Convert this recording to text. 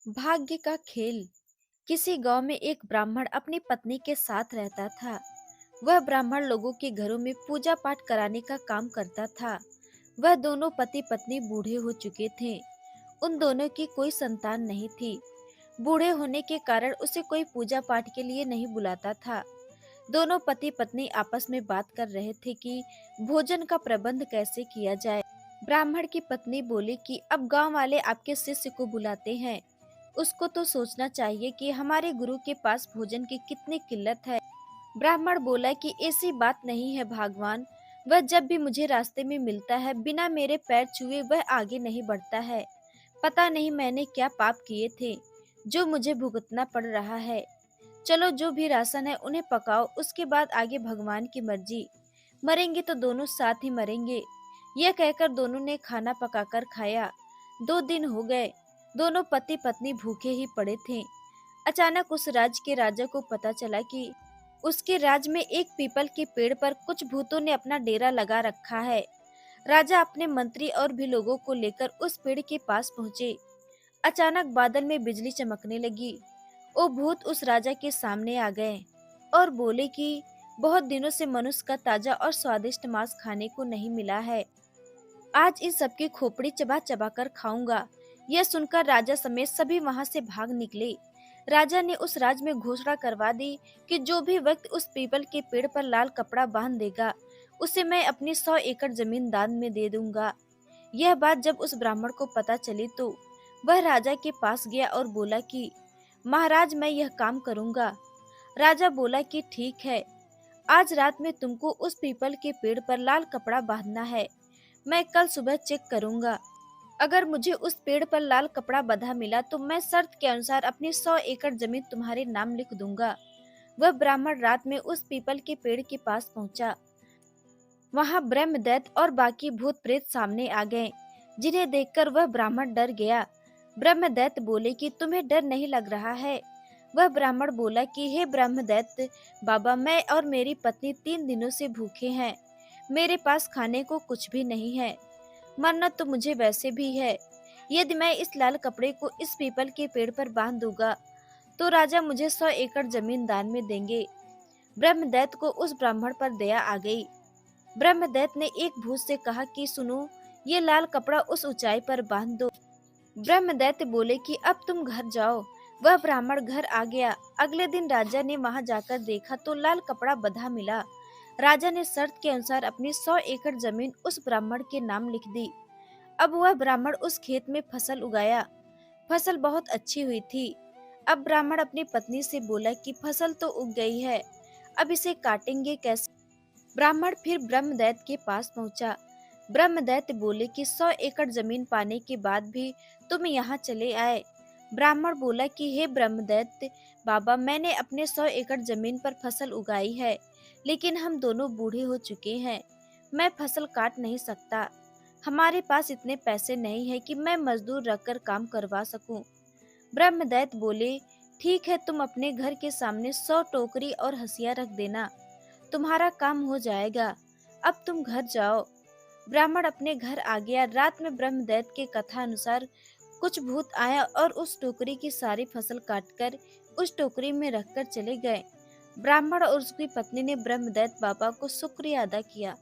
भाग्य का खेल। किसी गांव में एक ब्राह्मण अपनी पत्नी के साथ रहता था। वह ब्राह्मण लोगों के घरों में पूजा पाठ कराने का काम करता था। वह दोनों पति पत्नी बूढ़े हो चुके थे। उन दोनों की कोई संतान नहीं थी। बूढ़े होने के कारण उसे कोई पूजा पाठ के लिए नहीं बुलाता था। दोनों पति पत्नी आपस में बात कर रहे थे कि भोजन का प्रबंध कैसे किया जाए। ब्राह्मण की पत्नी बोली कि अब गांव वाले आपके शिष्य को बुलाते हैं। उसको तो सोचना चाहिए कि हमारे गुरु के पास भोजन की कितनी किल्लत है। ब्राह्मण बोला कि ऐसी बात नहीं है भगवान। वह जब भी मुझे रास्ते में मिलता है बिना मेरे पैर छुए वह आगे नहीं बढ़ता है। पता नहीं मैंने क्या पाप किए थे जो मुझे भुगतना पड़ रहा है। चलो जो भी राशन है उन्हें पकाओ, उसके बाद आगे भगवान की मर्जी। मरेंगे तो दोनों साथ ही मरेंगे। यह कहकर दोनों ने खाना पकाकर खाया। 2 दिन हो गए। दोनों पति पत्नी भूखे ही पड़े थे। अचानक उस राज्य के राजा को पता चला कि उसके राज्य में एक पीपल के पेड़ पर कुछ भूतों ने अपना डेरा लगा रखा है। राजा अपने मंत्री और भी लोगों को लेकर उस पेड़ के पास पहुंचे। अचानक बादल में बिजली चमकने लगी। वो भूत उस राजा के सामने आ गए और बोले कि बहुत दिनों से मनुष्य का ताजा और स्वादिष्ट मांस खाने को नहीं मिला है। आज इन सबकी खोपड़ी चबा चबा कर खाऊंगा। यह सुनकर राजा समेत सभी वहां से भाग निकले। राजा ने उस राज्य में घोषणा करवा दी कि जो भी व्यक्ति उस पीपल के पेड़ पर लाल कपड़ा बांध देगा उसे मैं अपनी 100 एकड़ जमीन दान में दे दूंगा। यह बात जब उस ब्राह्मण को पता चली तो वह राजा के पास गया और बोला कि महाराज मैं यह काम करूंगा। राजा बोला कि ठीक है, आज रात में तुमको उस पीपल के पेड़ पर लाल कपड़ा बांधना है। मैं कल सुबह चेक करूंगा। अगर मुझे उस पेड़ पर लाल कपड़ा बंधा मिला तो मैं शर्त के अनुसार अपनी 100 एकड़ जमीन तुम्हारे नाम लिख दूंगा। वह ब्राह्मण रात में उस पीपल के पेड़ के पास पहुंचा। वहां ब्रह्मदैत्य और बाकी भूत प्रेत सामने आ गए, जिन्हें देखकर वह ब्राह्मण डर गया। ब्रह्मदैत्य बोले कि तुम्हें डर नहीं लग रहा है। वह ब्राह्मण बोला कि हे ब्रह्मदैत्य बाबा, मैं और मेरी पत्नी 3 दिनों से भूखे हैं। मेरे पास खाने को कुछ भी नहीं है। मरना तो मुझे वैसे भी है। यदि मैं इस लाल कपड़े को इस पीपल के पेड़ पर बांध दूंगा तो राजा मुझे 100 एकड़ जमीन दान में देंगे। ब्रह्मदैत्य को उस ब्राह्मण पर दया आ गई। ब्रह्मदैत्य ने एक भूत से कहा कि सुनो, ये लाल कपड़ा उस ऊंचाई पर बांध दो। ब्रह्मदैत्य बोले कि अब तुम घर जाओ। वह ब्राह्मण घर आ गया। अगले दिन राजा ने वहां जाकर देखा तो लाल कपड़ा बंधा मिला। राजा ने शर्त के अनुसार अपनी 100 एकड़ जमीन उस ब्राह्मण के नाम लिख दी। अब वह ब्राह्मण उस खेत में फसल उगाया। फसल बहुत अच्छी हुई थी। अब ब्राह्मण अपनी पत्नी से बोला कि फसल तो उग गई है, अब इसे काटेंगे कैसे। ब्राह्मण फिर ब्रह्मदैत्य के पास पहुंचा। ब्रह्मदैत्य बोले कि 100 एकड़ जमीन पाने के बाद भी तुम यहाँ चले आए। ब्राह्मण बोला कि हे ब्रह्मदैत्य बाबा, मैंने अपने 100 एकड़ जमीन पर फसल उगाई है, लेकिन हम दोनों बूढ़े हो चुके हैं। मैं फसल काट नहीं सकता। हमारे पास इतने पैसे नहीं है कि मैं मजदूर रखकर काम करवा सकूं। ब्रह्मदैत्य बोले ठीक है, तुम अपने घर के सामने 100 टोकरी और हंसिया रख देना, तुम्हारा काम हो जाएगा। अब तुम घर जाओ। ब्राह्मण अपने घर आ गया। रात में ब्रह्मदैत्य के कथा अनुसार कुछ भूत आया और उस टोकरी की सारी फसल काटकर उस टोकरी में रखकर चले गए। ब्राह्मण और उसकी पत्नी ने ब्रह्मदैत्य बाबा को शुक्रिया अदा किया।